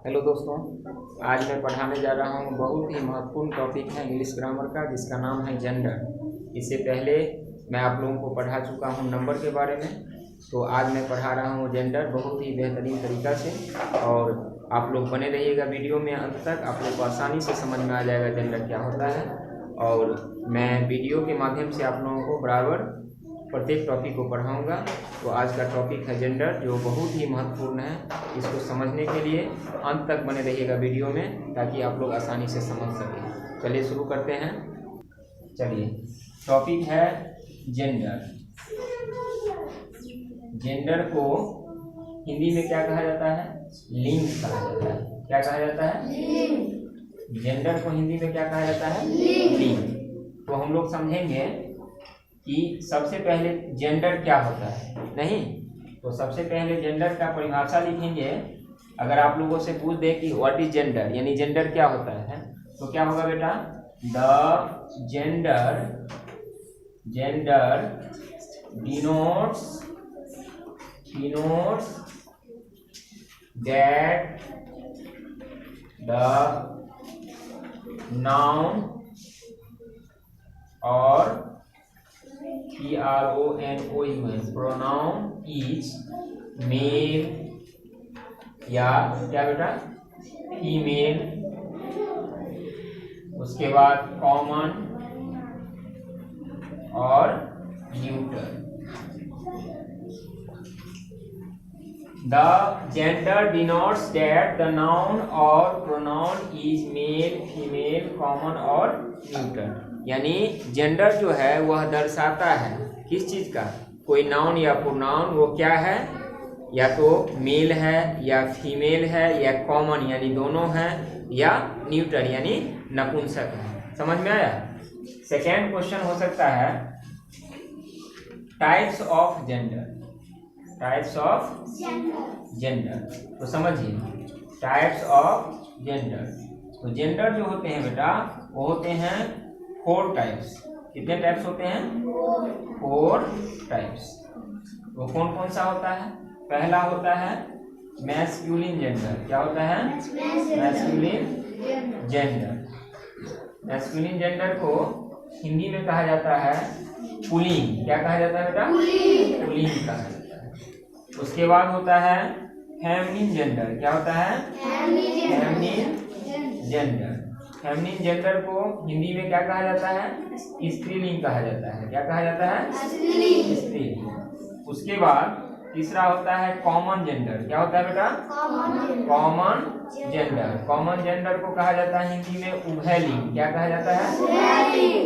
Hello दोस्तों, आज मैं पढ़ाने जा रहा हूँ बहुत ही महत्वपूर्ण टॉपिक है इंग्लिश ग्रामर का, जिसका नाम है जेंडर। इससे पहले मैं आप लोगों को पढ़ा चुका हूँ नंबर के बारे में, तो आज मैं पढ़ा रहा हूँ जेंडर बहुत ही बेहतरीन तरीक़ा से। और आप लोग बने रहिएगा वीडियो में अंत तक, आप लोग को आसानी से समझ में आ जाएगा जेंडर क्या होता है। और मैं वीडियो के माध्यम से आप लोगों को बराबर प्रत्येक टॉपिक को पढ़ाऊंगा। तो आज का टॉपिक है जेंडर, जो बहुत ही महत्वपूर्ण है। इसको समझने के लिए अंत तक बने रहिएगा वीडियो में, ताकि आप लोग आसानी से समझ सकें। चलिए शुरू करते हैं। चलिए, टॉपिक है जेंडर। जेंडर को हिंदी में क्या कहा जाता है? लिंग कहा जाता है। क्या कहा जाता है? लिंग। जेंडर को हिंदी में क्या कहा जाता है? लिंग। तो हम लोग समझेंगे कि सबसे पहले जेंडर क्या होता है। नहीं तो सबसे पहले जेंडर का परिभाषा लिखेंगे। अगर आप लोगों से पूछ दे कि व्हाट इज जेंडर, यानी जेंडर क्या होता है, तो क्या होगा बेटा? The gender denotes that the noun और pronoun is मेल या क्या बेटा? फीमेल। उसके बाद कॉमन और neutral. The gender denotes that the noun और pronoun is male, female, common और न्यूट्रल। यानी जेंडर जो है वह दर्शाता है किस चीज का? कोई नाउन या प्रोनाउन वो क्या है? या तो मेल है या फीमेल है या कॉमन यानी दोनों है, या न्यूट्रल यानी नपुंसक है। समझ में आया? सेकेंड क्वेश्चन हो सकता है types of gender. Types of gender तो समझिए, टाइप्स ऑफ जेंडर। तो जेंडर जो होते हैं बेटा वो होते हैं 4 टाइप्स। कितने टाइप्स होते हैं? 4 टाइप्स। तो कौन कौन सा होता है? पहला होता है मैस्कुलिन जेंडर। क्या होता है? Masculine gender. मैस्कुलिन जेंडर को हिंदी में कहा जाता है पुल्लिंग। क्या कहा जाता है बेटा? पुल्लिंग कहा जाता है। उसके बाद होता है फेमिनिन जेंडर। क्या होता है? Feminine gender. फेमिनिन जेंडर को हिंदी में क्या कहा जाता है? स्त्रीलिंग कहा जाता है। क्या कहा जाता है? स्त्रीलिंग। उसके बाद तीसरा होता है कॉमन जेंडर। क्या होता है बेटा? Common gender. कॉमन जेंडर को कहा जाता है हिंदी में उभयलिंग। क्या कहा जाता है?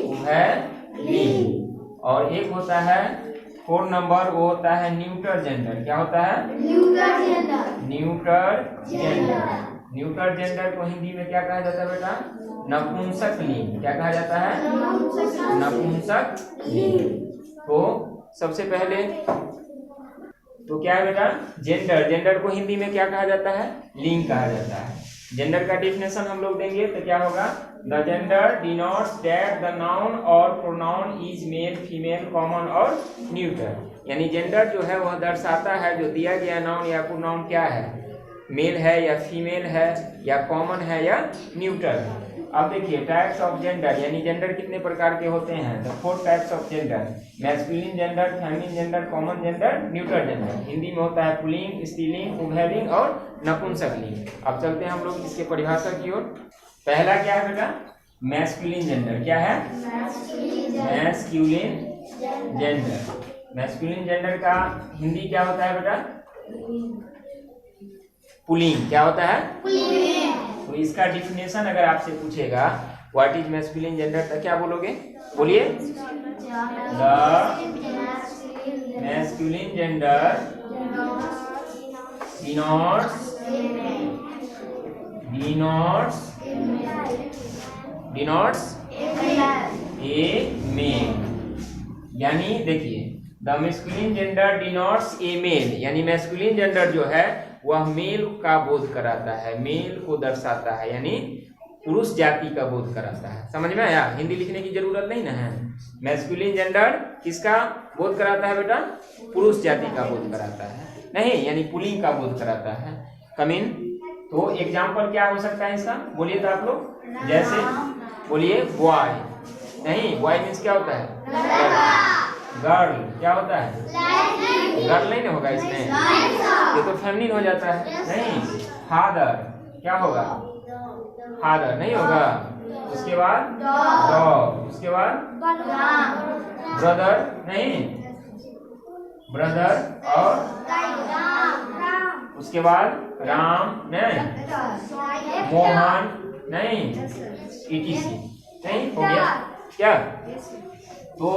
उभयलिंग। और एक होता है 4 नंबर, वो होता है न्यूट्रल जेंडर। क्या होता है? Neutral gender. न्यूट्रल जेंडर को हिंदी में क्या कहा जाता है बेटा? नपुंसक लिंग। क्या कहा जाता है? नपुंसक लिंग। तो सबसे पहले तो क्या है बेटा? जेंडर। जेंडर को हिंदी में क्या कहा जाता है? लिंग कहा जाता है। जेंडर का डेफिनेशन हम लोग देंगे तो क्या होगा? The gender denotes that the noun और pronoun is male, female, common और न्यूट्रल। यानी जेंडर जो है वह दर्शाता है जो दिया गया नाउन या प्रोनाउन क्या है, मेल है या फीमेल है या कॉमन है या न्यूट्रल है। अब देखिए टाइप्स ऑफ जेंडर, यानी जेंडर कितने प्रकार के होते हैं? The 4 types of gender. Masculine gender, feminine gender, common gender, neutral gender. Hindi में होता है पुल्लिंग, स्त्रीलिंग, उभयलिंग और नपुंसक लिंग। अब चलते हैं हम लोग इसके परिभाषा की ओर। पहला क्या है बेटा? Masculine gender. क्या है? Masculine gender. मैस्कुलिन जेंडर का हिंदी क्या होता है बेटा? पुल्लिंग। क्या होता है? तो इसका डिफिनेशन अगर आपसे पूछेगा व्हाट इज मैस्कुलिन जेंडर, तो क्या बोलोगे? बोलिए। The masculine gender denotes a male. यानी देखिए, the masculine gender denotes a male, यानी मैस्कुलिन जेंडर जो है वह मेल का बोध कराता है, मेल को दर्शाता है, यानी पुरुष जाति का बोध कराता है। समझ में आया? हिंदी लिखने की जरूरत नहीं ना है। मैस्कुलिन जेंडर किसका बोध कराता है बेटा? पुरुष जाति का बोध कराता है, नहीं यानी पुल्लिंग का बोध कराता है। कमिन तो एग्जाम्पल क्या हो सकता है इसका, बोलिए तो आप लोग। जैसे बोलिए बॉय, नहीं बॉय मीन्स क्या होता है, गर्ल क्या होता है, गर्ल नहीं ना होगा इसमें, ये तो फेमिनिन हो जाता है। नहीं, फादर क्या होगा, फादर नहीं होगा। उसके बाद डॉग, उसके बाद ब्रदर, नहीं ब्रदर, और उसके बाद राम, नहीं मोहन, नहीं etc, नहीं हो गया क्या। तो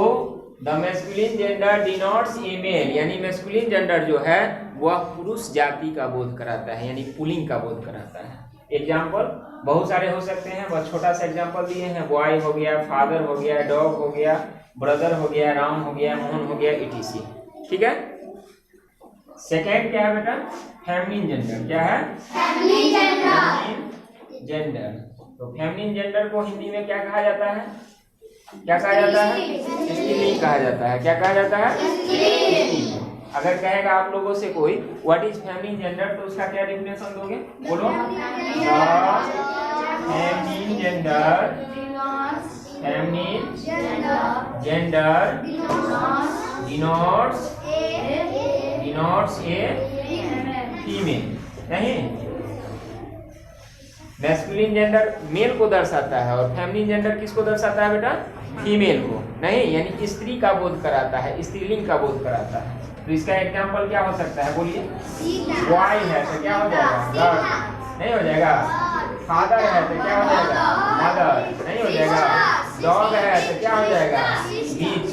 the masculine gender denotes a male, यानी मैस्कुलिन जेंडर जो है वह पुरुष जाति का बोध कराता है, यानी पुलिंग का बोध कराता है। एग्जाम्पल बहुत सारे हो सकते हैं, बस छोटा सा एग्जाम्पल दिए हैं। बॉय हो गया, फादर हो गया, डॉग हो गया, ब्रदर हो गया, राम हो गया, मोहन हो गया etc, ठीक है। सेकेंड क्या है बेटा, फेमिनिन जेंडर। क्या है, फेमिनिन जेंडर। तो फेमिनिन जेंडर को हिंदी में क्या कहा जाता है, क्या कहा जाता है, स्त्रीलिंग कहा जाता है। क्या कहा जाता है, स्त्रीलिंग। अगर कहेगा आप लोगों से कोई व्हाट इज फेमिनिन जेंडर, तो उसका क्या डेफिनेशन दोगे, बोलो। Feminine gender, feminine gender denotes a female, नहीं मैस्कुलिन जेंडर मेल को दर्शाता है और फेमिनिन जेंडर किसको दर्शाता है बेटा, फीमेल को, नहीं यानी स्त्री का बोध कराता है, स्त्रीलिंग का बोध कराता है। तो इसका एग्जांपल क्या हो सकता है, बोलिए। बॉय है तो क्या हो जाएगा, गर्ल नहीं हो जाएगा। फादर है तो क्या हो जाएगा, मदर नहीं हो जाएगा। डॉग है तो क्या हो जाएगा, बीच।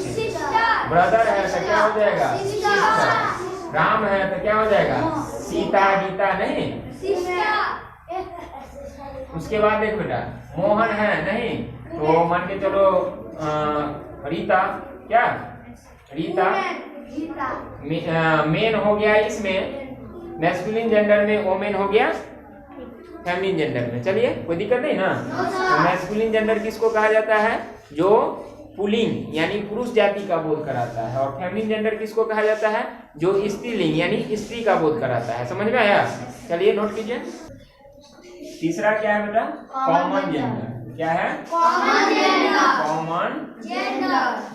ब्रदर है तो क्या हो जाएगा, सिस्टर। राम है तो क्या हो जाएगा, सीता गीता, नहीं। उसके बाद देखो बेटा, मोहन है, नहीं तो मान के चलो रीता, क्या रीता मेन हो गया इसमें मैस्कुलिन जेंडर में, वोमेन हो गया फेमिनिन जेंडर में। चलिए कोई दिक्कत नहीं ना। तो मैस्कुलिन जेंडर किसको कहा जाता है, जो पुल्लिंग यानी पुरुष जाति का बोध कराता है, और फेमिनिन जेंडर किसको कहा जाता है, जो स्त्रीलिंग यानी स्त्री का बोध कराता है। समझ में आया, चलिए नोट कीजिए। तीसरा क्या है बेटा, कॉमन जेंडर। क्या है, कॉमन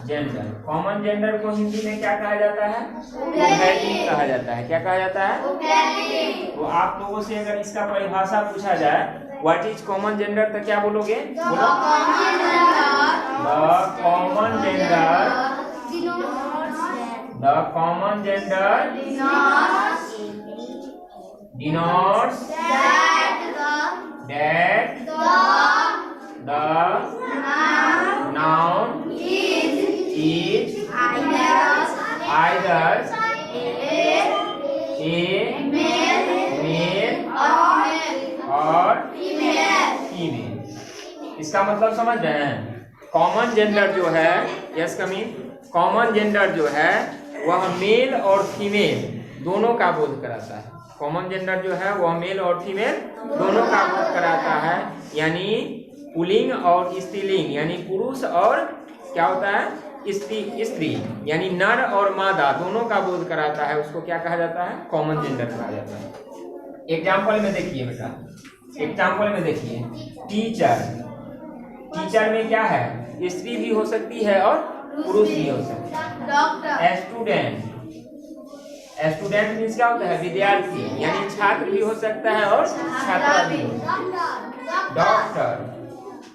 जेंडर। कॉमन जेंडर को हिंदी में क्या कहा जाता है, उभयलिंग कहा जाता है। क्या कहा जाता है, उभयलिंग। तो आप लोगों से अगर इसका परिभाषा पूछा जाए व्हाट इज कॉमन जेंडर, तो क्या बोलोगे, बोलो। The common gender denotes that the noun is either a male or female। इसका मतलब समझ रहे हैं। कॉमन जेंडर जो है, यस कमिंग, कॉमन जेंडर जो है वह मेल और फीमेल दोनों का बोध कराता है। कॉमन जेंडर जो है वह मेल और फीमेल दोनों का बोध कराता है, यानी पुल्लिंग और स्त्रीलिंग, यानी पुरुष और क्या होता है, स्त्री यानी नर और मादा दोनों का बोध कराता है। उसको क्या कहा जाता है, कॉमन जेंडर कहा जाता है। एग्जाम्पल में देखिए बेटा, एग्जाम्पल में देखिए, टीचर। टीचर में क्या है, स्त्री भी हो सकती है और पुरुष भी हो सकता है। Doctor, student. स्टूडेंट मीन्स क्या होता है, विद्यार्थी, यानी छात्र भी हो सकता है और छात्रा भी हो सकता है। डॉक्टर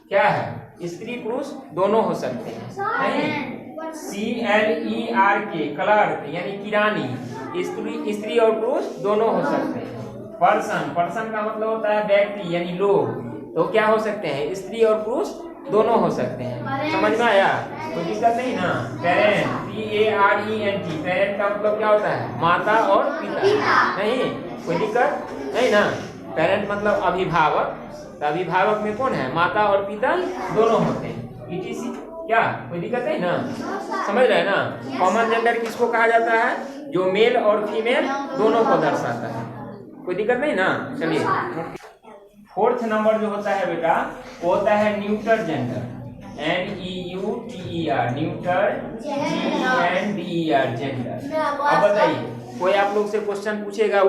क्या है, स्त्री पुरुष दोनों हो सकते हैं, नहीं। CLERK क्लर्क यानी किरानी, स्त्री और पुरुष दोनों हो सकते हैं। पर्सन, पर्सन का मतलब होता है व्यक्ति यानी लोग, तो क्या हो सकते हैं, स्त्री और पुरुष दोनों हो सकते हैं। समझ में आया, कोई दिक्कत नहीं ना। पेरेंट, PARENT, पेरेंट का मतलब क्या होता है, माता और पिता, नहीं कोई दिक्कत नहीं ना। पेरेंट मतलब अभिभावक, तो अभिभावक में कौन है, माता और पिता दोनों होते हैं etc, क्या कोई दिक्कत नहीं ना, समझ रहे ना। कॉमन जेंडर किसको कहा जाता है, जो मेल और फीमेल दोनों को दर्शाता है, कोई दिक्कत नहीं ना। चलिए फोर्थ नंबर जो होता है बेटा, वो होता है neuter gender, NEUTER, neuter, GENDER gender. अब बताइए, कोई आप लोग से क्वेश्चन पूछेगा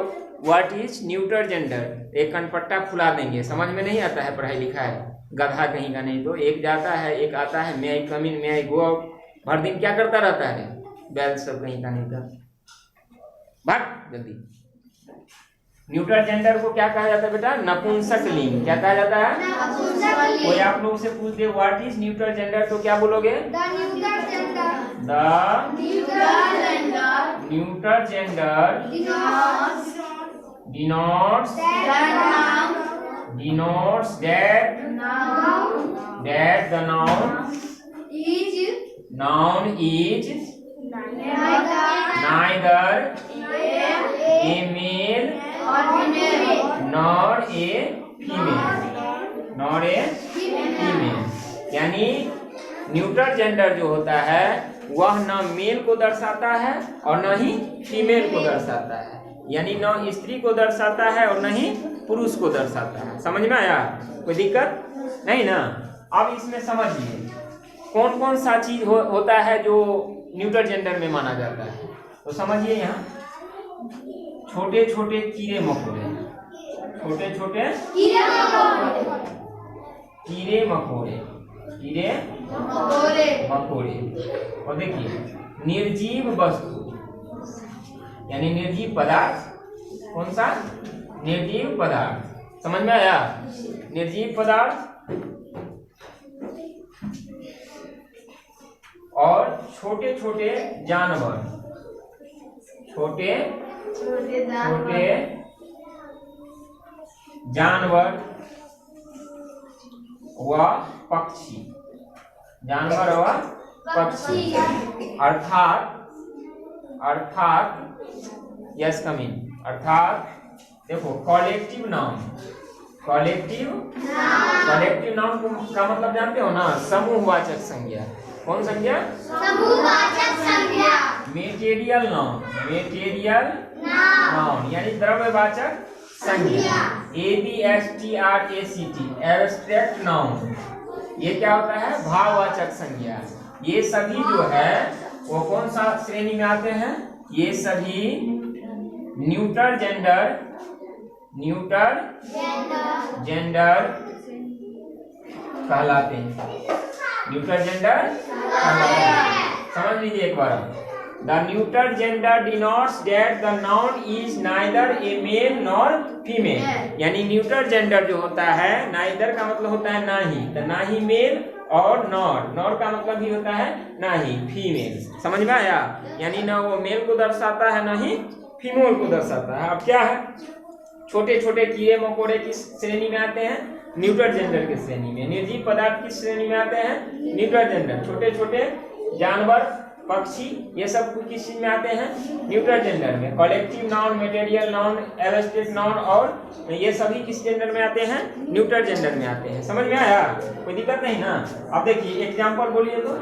व्हाट इज न्यूटर जेंडर। एक कनपट्टा फुला देंगे, समझ में नहीं आता है पढ़ाई लिखाई, गधा कहीं का नहीं। तो एक जाता है एक आता है, मे आई कम इन, मे आई गो आउट, हर दिन क्या करता रहता है, बैल सब कहीं का नहीं था। भाग जल्दी। न्यूटर जेंडर को क्या कहा जाता है बेटा, नपुंसक लिंग। क्या कहा जाता है, कोई आप लोगों से पूछ दे व्हाट इज न्यूटर जेंडर तो क्या बोलोगे, the neuter gender denotes that the noun is neither a male nor a female। यानी न्यूटर जेंडर जो होता है वह न मेल को दर्शाता है और न ही फीमेल को दर्शाता है, यानी न स्त्री को दर्शाता है और न ही पुरुष को दर्शाता है। समझ में आया, कोई दिक्कत नहीं ना। अब इसमें समझिए कौन कौन सा चीज होता है जो न्यूटर जेंडर में माना जाता है। तो समझिए यहाँ छोटे छोटे कीड़े मकोड़े, छोटे छोटे कीड़े मकोड़े और देखिए निर्जीव वस्तु यानी निर्जीव पदार्थ, कौन सा, निर्जीव पदार्थ। समझ में आया, निर्जीव पदार्थ और छोटे छोटे जानवर, छोटे जानवर व पक्षी, जानवर व पक्षी, अर्थात यस कमिंग, अर्थात देखो कॉलेक्टिव नाउन का मतलब जानते हो ना, समूहवाचक संज्ञा। कौन संज्ञा, समूहवाचक संज्ञा। मेटेरियल नाउन यानी द्रव्यवाचक संज्ञा। ABSTRACT एब्स्ट्रैक्ट नाउन, ये क्या होता है, भाववाचक संज्ञा। ये सभी जो है वो कौन सा श्रेणी में आते हैं, ये सभी न्यूटर जेंडर कहलाते हैं। न्यूटर जेंडर कहलाते हैं, समझ लीजिए एक बार। The neuter gender denotes that the noun is neither a male nor female. यानी न्यूटर जेंडर जो होता है, नाइदर का मतलब होता है ना ही, तो ना ही मेल, और नॉर का मतलब भी होता है ना ही फीमेल। समझ में आया, यानी ना वो मेल को दर्शाता है ना ही फीमेल को दर्शाता है। अब क्या है, छोटे छोटे कीड़े मकोड़े किस श्रेणी में आते हैं, न्यूटर जेंडर की श्रेणी में। निर्जीव पदार्थ किस श्रेणी में आते हैं, न्यूटर जेंडर। छोटे छोटे जानवर, पक्षी, ये सब किस चीज में आते हैं, न्यूटर जेंडर में। Collective noun, material noun, abstract noun और ये सभी किस जेंडर में आते हैं, न्यूटर जेंडर में आते हैं। समझ में आया, कोई दिक्कत नहीं ना। अब देखिए एग्जांपल बोलिए तो,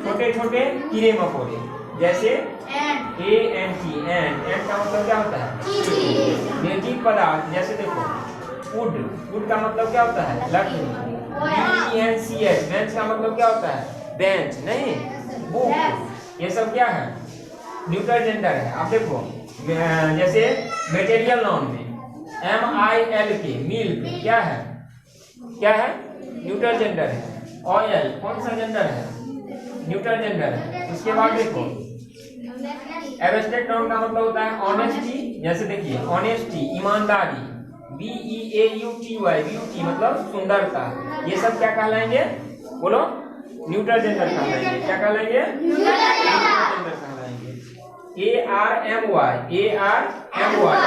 छोटे छोटे कीड़े मकोड़े जैसे एंट का मतलब क्या होता है, निर्जीव पदार्थ जैसे देखो वुड का मतलब क्या होता है, लकड़ी। BENCH बेंच का मतलब क्या होता है, बेंच नहीं, बुक। ये सब क्या है, न्यूटर जेंडर है। आप देखो जैसे मटेरियल नाउन में MILK मिल्क क्या है, न्यूटर जेंडर है। ऑयल कौन सा जेंडर है, न्यूटर जेंडर है। उसके बाद देखो एब्स्ट्रैक्ट नाउन का मतलब होता है ऑनेस्टी, जैसे देखिए ऑनेस्टी, ईमानदारी। BEAUTY ब्यूटी मतलब सुंदरता। ये सब क्या कहलाएंगे, बोलो, न्यूटर जेंडर कहलाएंगे। क्या कहलाएंगे, न्यूटर जेंडर कहलाएंगे।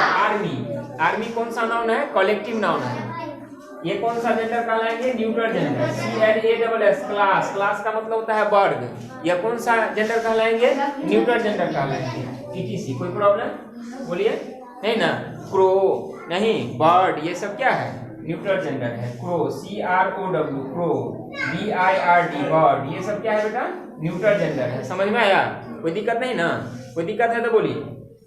ARMY आर्मी कौन सा नाउन है, कलेक्टिव नाउन है। ये कौन सा जेंडर कहलाएंगे, न्यूटर जेंडर। CLASS क्लास का मतलब होता है वर्ग। यह कौन सा जेंडर कहलाएंगे, न्यूटर जेंडर कहलाएंगे। TTC कोई प्रॉब्लम बोलिए, नहीं ना। क्रो नहीं, बर्ड, ये सब क्या है, न्यूटर जेंडर है। Crow CROW crow, BIRD bird, ये सब क्या है बेटा, न्यूटर जेंडर है। समझ में आया, कोई दिक्कत नहीं ना। कोई दिक्कत है तो बोलिए।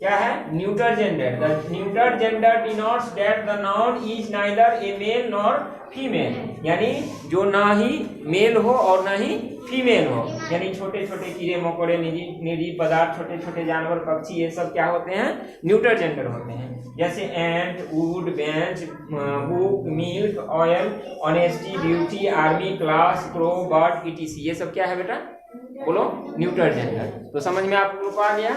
क्या है, neuter gender. The neuter gender denotes that the noun is neither a male nor female, यानी जो ना ही मेल हो और ना ही फीमेल हो, यानी छोटे छोटे कीड़े मकोड़े, निर्जीव पदार्थ, छोटे छोटे जानवर, पक्षी, ये सब क्या होते हैं, न्यूटर जेंडर होते हैं। जैसे ant, wood, bench, book, milk, oil, honesty, beauty, army, class, crow, bird, etc, ये सब क्या है बेटा, बोलो, न्यूटर जेंडर। तो समझ में आप लोग को आ गया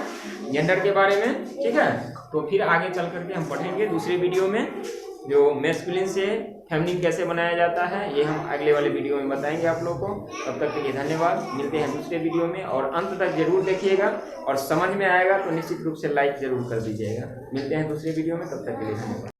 जेंडर के बारे में, ठीक है। तो फिर आगे चल करके हम पढ़ेंगे दूसरे वीडियो में, जो मैस्कुलिन से फेमिनिन कैसे बनाया जाता है, ये हम अगले वाले वीडियो में बताएंगे आप लोगों को। तब तक के लिए धन्यवाद, मिलते हैं दूसरे वीडियो में, और अंत तक जरूर देखिएगा, और समझ में आएगा तो निश्चित रूप से लाइक जरूर कर दीजिएगा। मिलते हैं दूसरे वीडियो में, तब तक के लिए धन्यवाद।